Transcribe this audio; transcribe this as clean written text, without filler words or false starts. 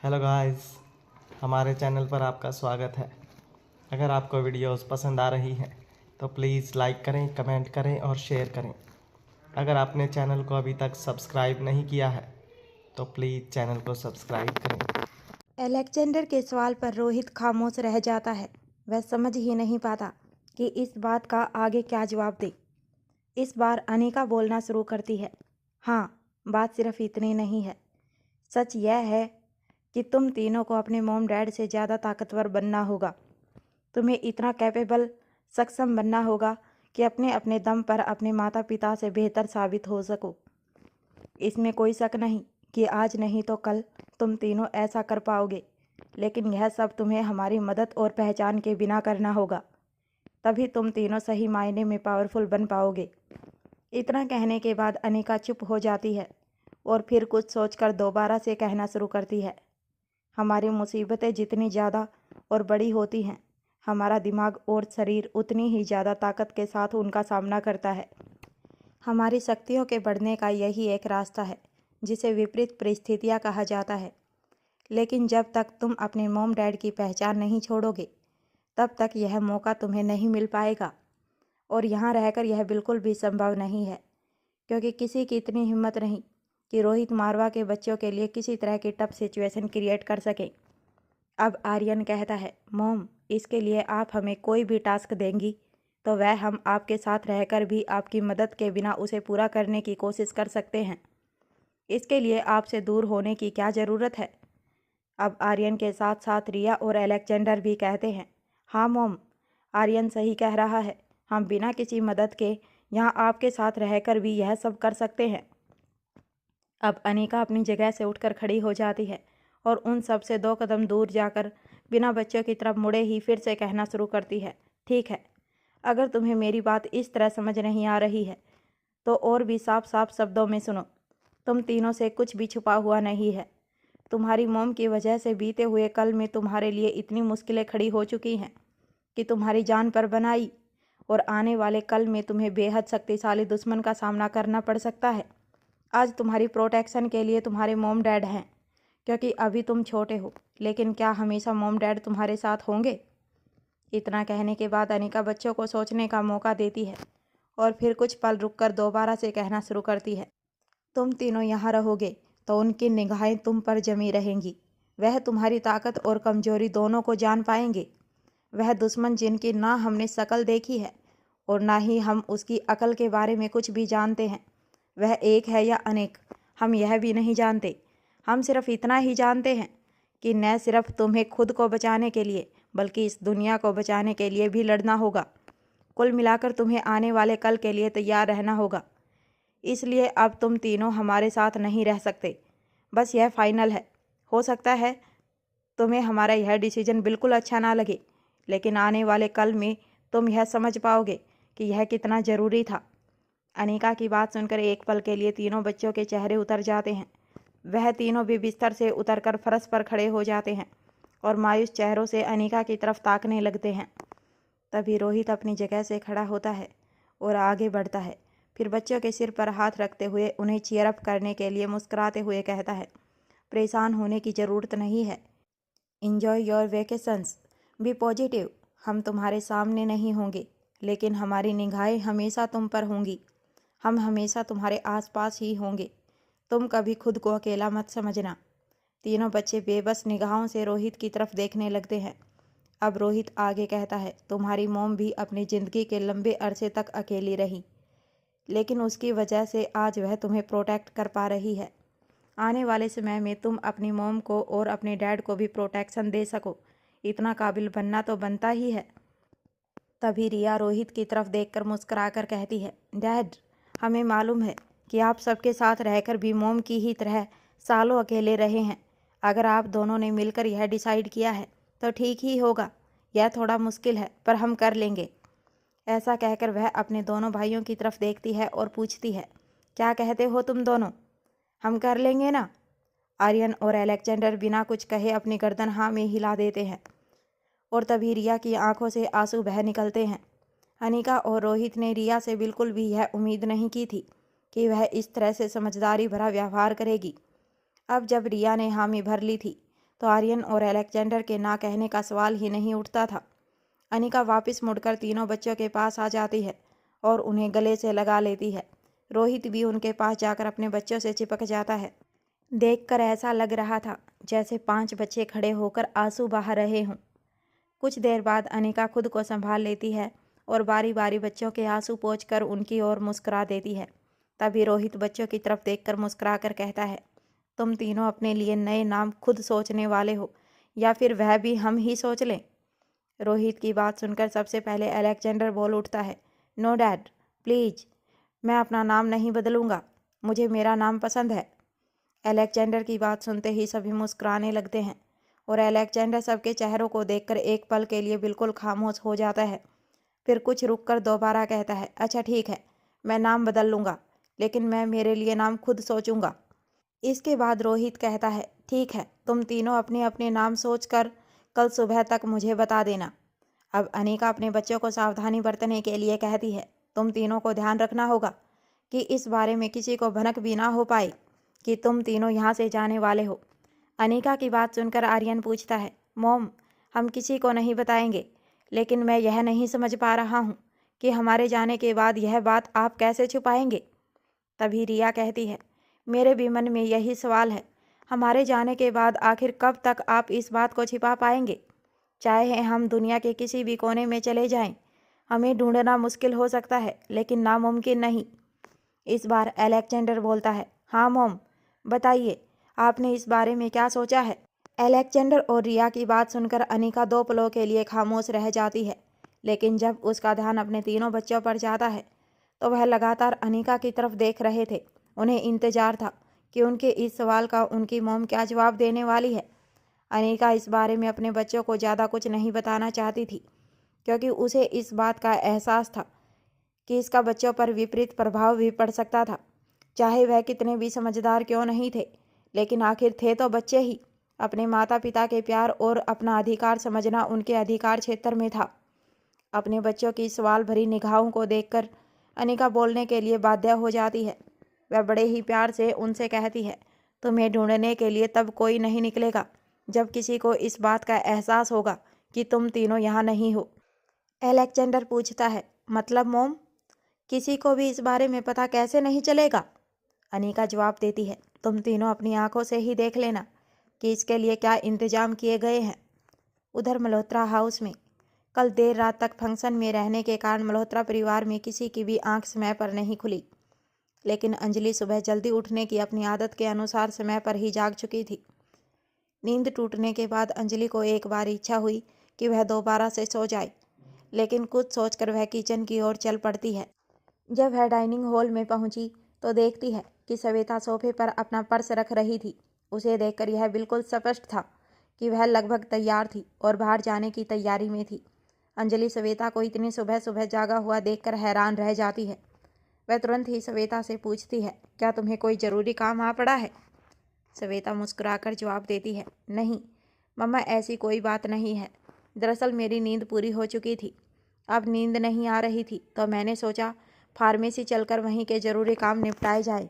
Hello guys, हमारे channel पर आपका स्वागत है। अगर आपको वीडियोस पसंद आ रही हैं तो प्लीज़ लाइक करें, कमेंट करें और शेयर करें। अगर आपने चैनल को अभी तक सब्सक्राइब नहीं किया है तो प्लीज़ चैनल को सब्सक्राइब करें। अलेक्जेंडर के सवाल पर रोहित खामोश रह जाता है। वह समझ ही नहीं पाता कि इस बात का आगे क्या जवाब दे। इस बार अनिका बोलना शुरू करती है। हाँ, बात सिर्फ इतनी नहीं है। सच यह है कि तुम तीनों को अपने मॉम डैड से ज़्यादा ताकतवर बनना होगा। तुम्हें इतना कैपेबल, सक्षम बनना होगा कि अपने अपने दम पर अपने माता पिता से बेहतर साबित हो सको। इसमें कोई शक नहीं कि आज नहीं तो कल तुम तीनों ऐसा कर पाओगे, लेकिन यह सब तुम्हें हमारी मदद और पहचान के बिना करना होगा। तभी तुम तीनों सही मायने में पावरफुल बन पाओगे। इतना कहने के बाद अनिका चुप हो जाती है और फिर कुछ सोचकर दोबारा से कहना शुरू करती है। हमारी मुसीबतें जितनी ज़्यादा और बड़ी होती हैं, हमारा दिमाग और शरीर उतनी ही ज़्यादा ताकत के साथ उनका सामना करता है। हमारी शक्तियों के बढ़ने का यही एक रास्ता है जिसे विपरीत परिस्थितियाँ कहा जाता है। लेकिन जब तक तुम अपने मॉम डैड की पहचान नहीं छोड़ोगे, तब तक यह मौका तुम्हें नहीं मिल पाएगा। और यहाँ रहकर यह बिल्कुल भी संभव नहीं है, क्योंकि किसी की इतनी हिम्मत नहीं कि रोहित मारवा के बच्चों के लिए किसी तरह की टफ सिचुएशन क्रिएट कर सके। अब आर्यन कहता है, मॉम, इसके लिए आप हमें कोई भी टास्क देंगी तो वह हम आपके साथ रहकर भी आपकी मदद के बिना उसे पूरा करने की कोशिश कर सकते हैं। इसके लिए आपसे दूर होने की क्या ज़रूरत है। अब आर्यन के साथ साथ रिया और अलेक्जेंडर भी कहते हैं, हाँ मॉम, आर्यन सही कह रहा है। हम बिना किसी मदद के यहाँ आपके साथ रहकर भी यह सब कर सकते हैं। अब अनिका अपनी जगह से उठकर खड़ी हो जाती है और उन सब से 2 कदम दूर जाकर बिना बच्चों की तरफ मुड़े ही फिर से कहना शुरू करती है, ठीक है, अगर तुम्हें मेरी बात इस तरह समझ नहीं आ रही है तो और भी साफ साफ शब्दों में सुनो। तुम तीनों से कुछ भी छुपा हुआ नहीं है। तुम्हारी मॉम की वजह से बीते हुए कल में तुम्हारे लिए इतनी मुश्किलें खड़ी हो चुकी हैं कि तुम्हारी जान पर बनाई, और आने वाले कल में तुम्हें बेहद शक्तिशाली दुश्मन का सामना करना पड़ सकता है। आज तुम्हारी प्रोटेक्शन के लिए तुम्हारे मॉम डैड हैं, क्योंकि अभी तुम छोटे हो, लेकिन क्या हमेशा मॉम डैड तुम्हारे साथ होंगे। इतना कहने के बाद अनिका बच्चों को सोचने का मौका देती है और फिर कुछ पल रुककर दोबारा से कहना शुरू करती है, तुम तीनों यहाँ रहोगे तो उनकी निगाहें तुम पर जमी रहेंगी। वह तुम्हारी ताकत और कमजोरी दोनों को जान पाएंगे। वह दुश्मन जिनकी ना हमने शक्ल देखी है और ना ही हम उसकी अकल के बारे में कुछ भी जानते हैं, वह एक है या अनेक, हम यह भी नहीं जानते। हम सिर्फ इतना ही जानते हैं कि न सिर्फ तुम्हें खुद को बचाने के लिए बल्कि इस दुनिया को बचाने के लिए भी लड़ना होगा। कुल मिलाकर तुम्हें आने वाले कल के लिए तैयार रहना होगा। इसलिए अब तुम तीनों हमारे साथ नहीं रह सकते। बस यह फाइनल है। हो सकता है तुम्हें हमारा यह डिसीजन बिल्कुल अच्छा ना लगे, लेकिन आने वाले कल में तुम यह समझ पाओगे कि यह कितना ज़रूरी था। अनिका की बात सुनकर एक पल के लिए तीनों बच्चों के चेहरे उतर जाते हैं। वह तीनों भी बिस्तर से उतरकर फर्श पर खड़े हो जाते हैं और मायूस चेहरों से अनिका की तरफ ताकने लगते हैं। तभी रोहित अपनी जगह से खड़ा होता है और आगे बढ़ता है। फिर बच्चों के सिर पर हाथ रखते हुए उन्हें चीयर अप करने के लिए मुस्कुराते हुए कहता है, परेशान होने की ज़रूरत नहीं है। Enjoy your vacations, be positive. हम तुम्हारे सामने नहीं होंगे, लेकिन हमारी निगाहें हमेशा तुम पर होंगी। हम हमेशा तुम्हारे आसपास ही होंगे। तुम कभी खुद को अकेला मत समझना। तीनों बच्चे बेबस निगाहों से रोहित की तरफ देखने लगते हैं। अब रोहित आगे कहता है, तुम्हारी मॉम भी अपनी ज़िंदगी के लंबे अरसे तक अकेली रही, लेकिन उसकी वजह से आज वह तुम्हें प्रोटेक्ट कर पा रही है। आने वाले समय में तुम अपनी मॉम को और अपने डैड को भी प्रोटेक्शन दे सको, इतना काबिल बनना तो बनता ही है। तभी रिया रोहित की तरफ देखकर मुस्कुराकर कहती है, डैड, हमें मालूम है कि आप सबके साथ रहकर भी मॉम की ही तरह सालों अकेले रहे हैं। अगर आप दोनों ने मिलकर यह डिसाइड किया है तो ठीक ही होगा। यह थोड़ा मुश्किल है, पर हम कर लेंगे। ऐसा कहकर वह अपने दोनों भाइयों की तरफ देखती है और पूछती है, क्या कहते हो तुम दोनों, हम कर लेंगे ना। आर्यन और अलेक्जेंडर बिना कुछ कहे अपनी गर्दन हाँ में हिला देते हैं और तभी रिया की आंखों से आंसू बह निकलते हैं। अनिका और रोहित ने रिया से बिल्कुल भी यह उम्मीद नहीं की थी कि वह इस तरह से समझदारी भरा व्यवहार करेगी। अब जब रिया ने हामी भर ली थी तो आर्यन और अलेक्जेंडर के ना कहने का सवाल ही नहीं उठता था। अनिका वापस मुड़कर तीनों बच्चों के पास आ जाती है और उन्हें गले से लगा लेती है। रोहित भी उनके पास जाकर अपने बच्चों से चिपक जाता है। देखकर ऐसा लग रहा था जैसे 5 बच्चे खड़े होकर आंसू बहा रहे हों। कुछ देर बाद अनिका खुद को संभाल लेती है और बारी बारी बच्चों के आंसू पोंछकर उनकी ओर मुस्कुरा देती है। तभी रोहित बच्चों की तरफ देखकर मुस्कुरा कर कहता है, तुम तीनों अपने लिए नए नाम खुद सोचने वाले हो या फिर वह भी हम ही सोच लें? रोहित की बात सुनकर सबसे पहले अलेक्जेंडर बोल उठता है, नो डैड, प्लीज, मैं अपना नाम नहीं बदलूंगा, मुझे मेरा नाम पसंद है। अलेक्जेंडर की बात सुनते ही सभी मुस्कुराने लगते हैं और अलेक्जेंडर सबके चेहरों को देखकर एक पल के लिए बिल्कुल खामोश हो जाता है। फिर कुछ रुककर दोबारा कहता है, अच्छा ठीक है, मैं नाम बदल लूँगा, लेकिन मैं मेरे लिए नाम खुद सोचूंगा। इसके बाद रोहित कहता है, ठीक है, तुम तीनों अपने अपने नाम सोचकर कल सुबह तक मुझे बता देना। अब अनिका अपने बच्चों को सावधानी बरतने के लिए कहती है, तुम तीनों को ध्यान रखना होगा कि इस बारे में किसी को भनक भी ना हो पाए कि तुम तीनों यहाँ से जाने वाले हो। अनिका की बात सुनकर आर्यन पूछता है, मॉम, हम किसी को नहीं बताएंगे, लेकिन मैं यह नहीं समझ पा रहा हूँ कि हमारे जाने के बाद यह बात आप कैसे छुपाएंगे। तभी रिया कहती है, मेरे भी मन में यही सवाल है, हमारे जाने के बाद आखिर कब तक आप इस बात को छिपा पाएंगे? चाहे हम दुनिया के किसी भी कोने में चले जाएं, हमें ढूंढना मुश्किल हो सकता है, लेकिन नामुमकिन नहीं। इस बार अलेक्जेंडर बोलता है, हाँ मॉम, बताइए, आपने इस बारे में क्या सोचा है? अलेक्जेंडर और रिया की बात सुनकर अनिका 2 पलों के लिए खामोश रह जाती है, लेकिन जब उसका ध्यान अपने तीनों बच्चों पर जाता है तो वह लगातार अनिका की तरफ देख रहे थे। उन्हें इंतजार था कि उनके इस सवाल का उनकी मॉम क्या जवाब देने वाली है। अनिका इस बारे में अपने बच्चों को ज़्यादा कुछ नहीं बताना चाहती थी, क्योंकि उसे इस बात का एहसास था कि इसका बच्चों पर विपरीत प्रभाव भी पड़ सकता था। चाहे वह कितने भी समझदार क्यों नहीं थे, लेकिन आखिर थे तो बच्चे ही। अपने माता पिता के प्यार और अपना अधिकार समझना उनके अधिकार क्षेत्र में था। अपने बच्चों की सवाल भरी निगाहों को देखकर अनिका बोलने के लिए बाध्य हो जाती है। वह बड़े ही प्यार से उनसे कहती है, तुम्हें ढूंढने के लिए तब कोई नहीं निकलेगा जब किसी को इस बात का एहसास होगा कि तुम तीनों यहाँ नहीं हो। अलेक्जेंडर पूछता है, मतलब मॉम, किसी को भी इस बारे में पता कैसे नहीं चलेगा? अनिका जवाब देती है, तुम तीनों अपनी आंखों से ही देख लेना कि इसके लिए क्या इंतजाम किए गए हैं। उधर मल्होत्रा हाउस में कल देर रात तक फंक्शन में रहने के कारण मल्होत्रा परिवार में किसी की भी आंख समय पर नहीं खुली, लेकिन अंजलि सुबह जल्दी उठने की अपनी आदत के अनुसार समय पर ही जाग चुकी थी। नींद टूटने के बाद अंजलि को एक बार इच्छा हुई कि वह दोबारा से सो जाए, लेकिन कुछ सोचकर वह किचन की ओर चल पड़ती है। जब वह डाइनिंग हॉल में पहुंची तो देखती है कि सविता सोफे पर अपना पर्स रख रही थी। उसे देखकर यह बिल्कुल स्पष्ट था कि वह लगभग तैयार थी और बाहर जाने की तैयारी में थी। अंजलि सविता को इतनी सुबह सुबह जागा हुआ देखकर हैरान रह जाती है। वह तुरंत ही सविता से पूछती है, क्या तुम्हें कोई ज़रूरी काम आ पड़ा है? सविता मुस्कुराकर जवाब देती है, नहीं मम्मा, ऐसी कोई बात नहीं है। दरअसल मेरी नींद पूरी हो चुकी थी, अब नींद नहीं आ रही थी तो मैंने सोचा फार्मेसी चलकर वहीं के ज़रूरी काम निपटाए जाए।